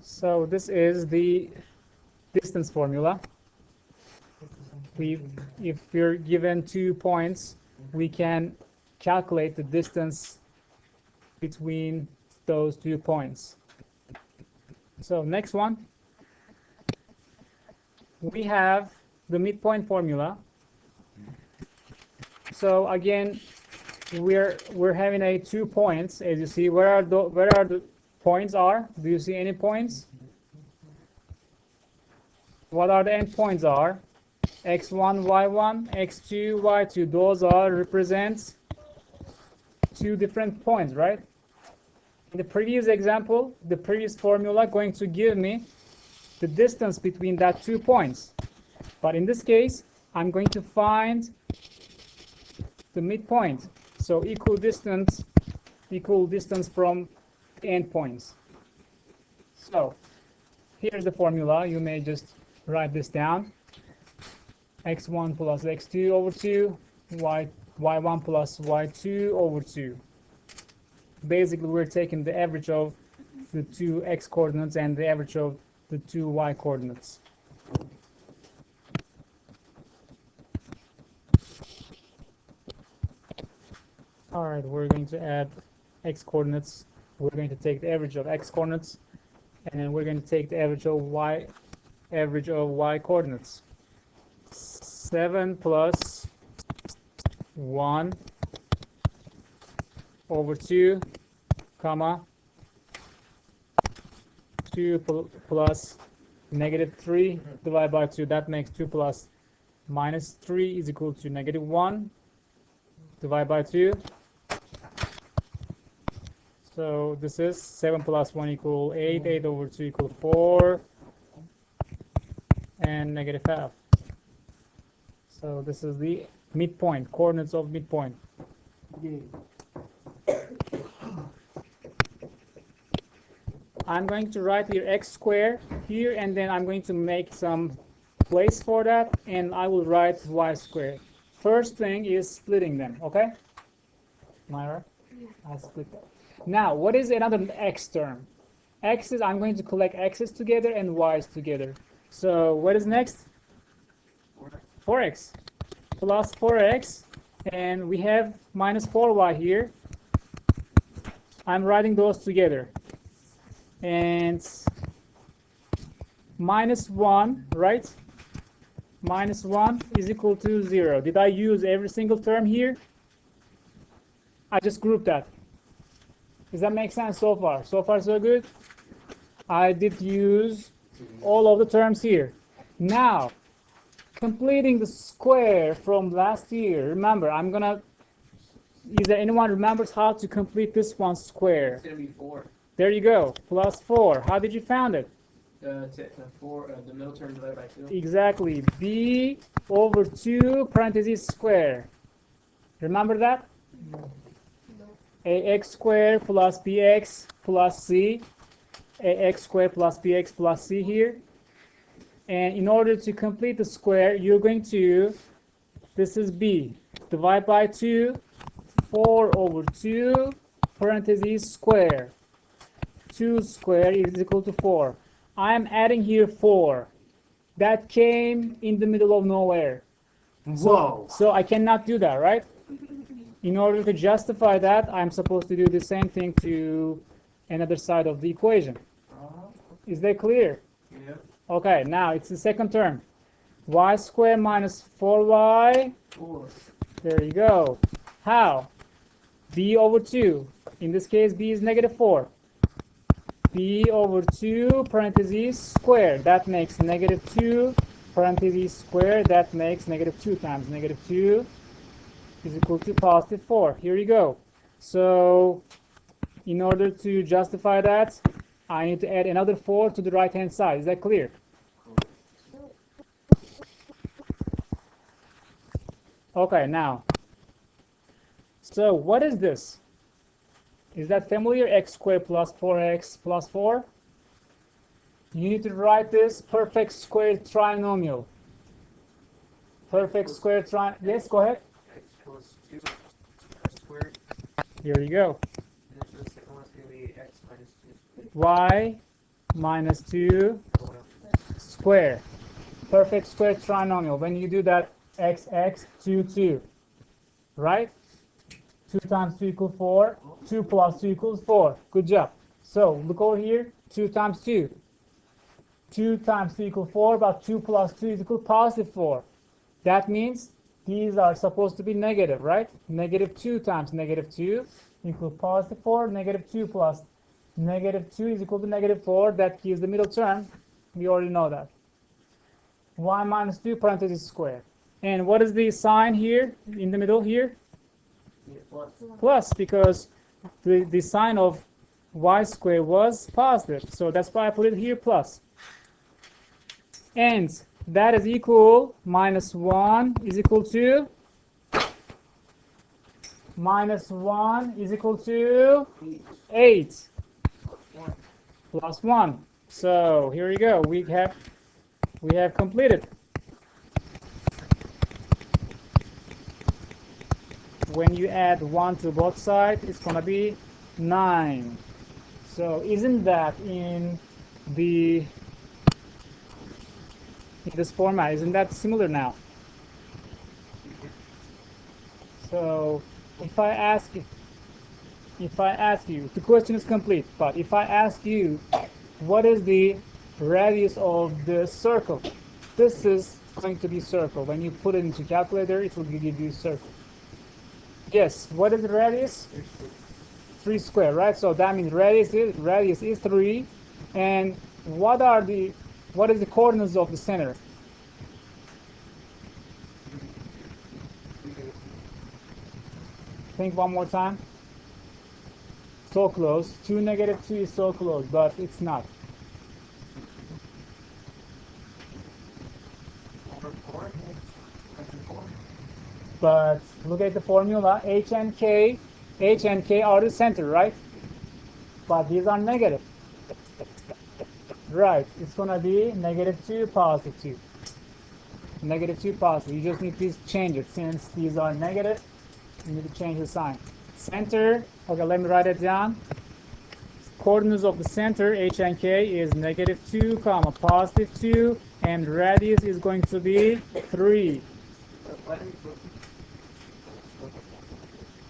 So this is the distance formula. If we're given 2 points, we can calculate the distance between those 2 points. So next one, we have the midpoint formula. So again, we're having a 2 points. As you see, where are the points are? Do you see any points? What are the endpoints are? X1, Y1, X2, Y2. Those are represents 2 different points, right? In the previous example, the previous formula going to give me the distance between that 2 points. But in this case, I'm going to find the midpoint. So equal distance from the endpoints. So here's the formula. You may just write this down. X1 plus X2 over 2, Y1 plus Y2 over 2. Basically, we're taking the average of the 2 X coordinates and the average of the 2 Y coordinates. All right, we're going to add X coordinates. We're going to take the average of X coordinates, and then we're going to take the average of Y coordinates. 7 plus 1 over 2, comma, 2 plus negative 3 divided by 2. That makes 2 plus minus 3 is equal to negative 1 divided by 2. So this is 7 plus 1 equal 8, 8 over 2 equal 4, and negative half. So this is the midpoint, coordinates of midpoint. I'm going to write here x squared here, and then I'm going to make some place for that, and I will write y squared. First thing is splitting them, okay? Myra? I split that. Now, what is another x term? X's, I'm going to collect x's together and y's together. So what is next? 4x plus 4x, and we have minus 4y here. I'm writing those together. And minus 1, right? Minus 1 is equal to 0. Did I use every single term here? I just grouped that. Does that make sense so far? So far, so good? I did use all of the terms here. Now, completing the square from last year. Remember, is there anyone remembers how to complete this one square? It's going to be 4. There you go, plus 4. How did you found it? The middle term divided by 2. Exactly, b over 2 parentheses square. Remember that? No. Ax squared plus bx plus c. Ax squared plus bx plus c here. And in order to complete the square, you're going to, this is b, divide by 2, 4 over 2 parentheses square. 2 squared is equal to 4. I am adding here 4. That came in the middle of nowhere. Whoa. So I cannot do that, right? In order to justify that, I'm supposed to do the same thing to another side of the equation. Is that clear? Yeah. Okay, now it's the second term. Y squared minus 4y. 4. There you go. How? B over 2. In this case, b is negative 4. B over 2 parentheses squared. That makes negative 2 parentheses squared. That makes negative 2 times negative 2 is equal to positive 4. Here you go. So in order to justify that, I need to add another 4 to the right hand side. Is that clear? Okay, now. So what is this? Is that familiar? X squared plus 4x plus 4. You need to write this perfect square trinomial. Perfect square trinomial. Yes, go ahead. X plus 2 x squared. Here you go. And then for the second one, it's going to be x minus 2 squared. Y minus 2 square. Perfect square trinomial. When you do that, x, 2, 2. Right? 2 times 2 equals 4. 2 plus 2 equals 4. Good job. So look over here. 2 times 2. 2 times 2 equals 4, but 2 plus 2 is equal to positive 4. That means these are supposed to be negative, right? Negative 2 times negative 2 equals positive 4. Negative 2 plus negative 2 is equal to negative 4. That gives the middle term. We already know that. Y minus 2 parentheses square. And what is the sign here in the middle here? Yeah, plus. Plus, because the sign of y squared was positive. So that's why I put it here plus. And that is equal, minus 1 is equal to, minus 1 is equal to 8 plus 1. So here we go. We have completed. When you add 1 to both sides, it's going to be 9. So isn't that in this format, isn't that similar now? So if I ask you, the question is complete, but if I ask you, what is the radius of the circle? This is going to be circle. When you put it into calculator, it will give you circle. Yes, what is the radius? 3 square, right? So that means radius is 3. And what is the coordinates of the center? Think one more time. So close. 2, negative 2 is so close, but it's not. But look at the formula. H and K are the center, right? But these are negative. Right, it's going to be negative 2, positive 2. Negative 2, positive. You just need to change it. Since these are negative, you need to change the sign. Center, okay, let me write it down. Coordinates of the center, H and K, is negative 2, comma, positive 2, and radius is going to be 3.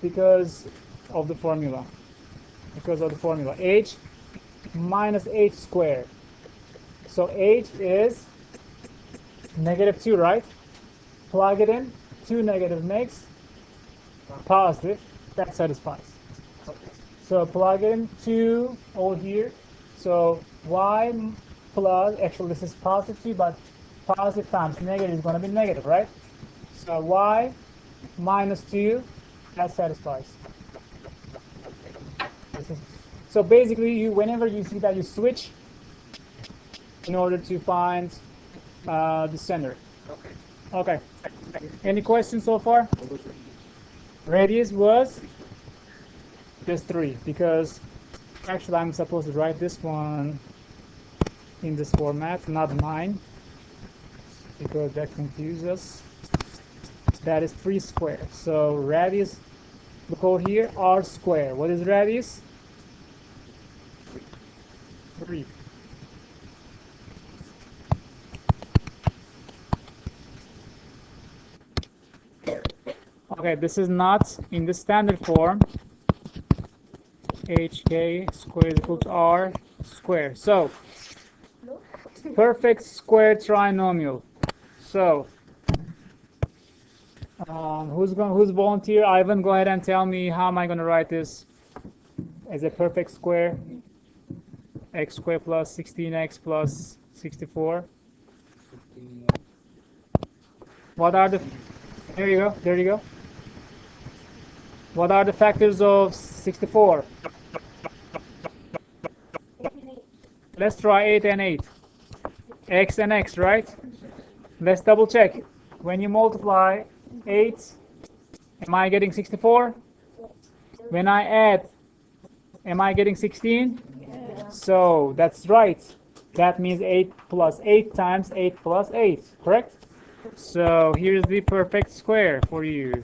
Because of the formula. H minus H squared. So H is negative 2, right? Plug it in. 2 negative makes positive. That satisfies. So plug in 2 over here. So y plus, actually this is positive 2, but positive times negative is going to be negative, right? So y minus 2, that satisfies. So basically, whenever you see that, you switch in order to find the center. Okay. Any questions so far? Radius was just 3, because actually I'm supposed to write this one in this format, not 9, because that confuses us. That is 3 squared. So radius, look over here, r squared. What is radius? 3. Okay, this is not in the standard form. HK squared is equal to R squared. So, perfect square trinomial. So, who's volunteer? Ivan, go ahead and tell me, how am I going to write this as a perfect square? X squared plus 16x plus 64. What are the, there you go. What are the factors of 64? Let's try 8 and 8. X and X, right? Let's double check. When you multiply 8, am I getting 64? When I add, am I getting 16? So that's right. That means 8 plus 8 times 8 plus 8, correct? So here's the perfect square for you.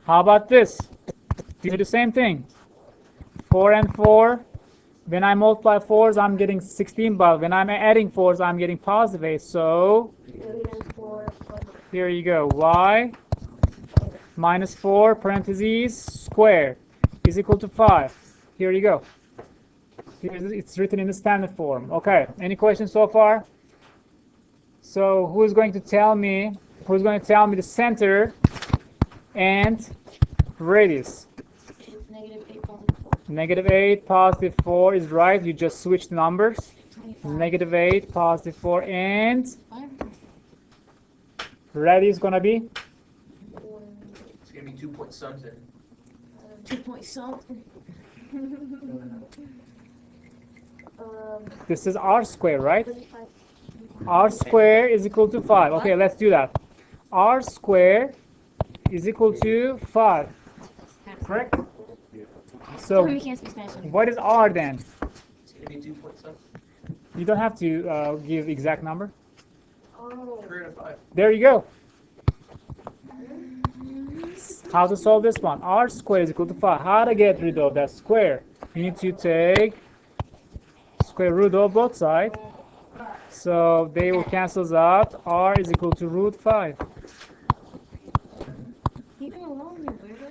How about this? Do the same thing. 4 and 4 When I multiply 4s, I'm getting 16, but when I'm adding 4s, I'm getting positive 8. So here you go. Y minus 4 parentheses squared is equal to 5. Here you go. It's written in the standard form. Okay, any questions so far? So who's going to tell me the center and radius? -8, +4 is right. You just switched numbers. -8, +4, and radius is gonna be? It's gonna be 2 point something. 2 point something. This is r squared, right? R squared is equal to 5. Okay, let's do that. R squared is equal to 5. Correct? So We can't speak Spanish anymore. what is R then? It's gonna be 2 point something. You don't have to give exact number. 3 out of 5. There you go. How to solve this one? R squared is equal to 5. How to get rid of that square? You need to take square root of both sides. So they will cancel out. R is equal to root 5. Leave me alone, you weirdo.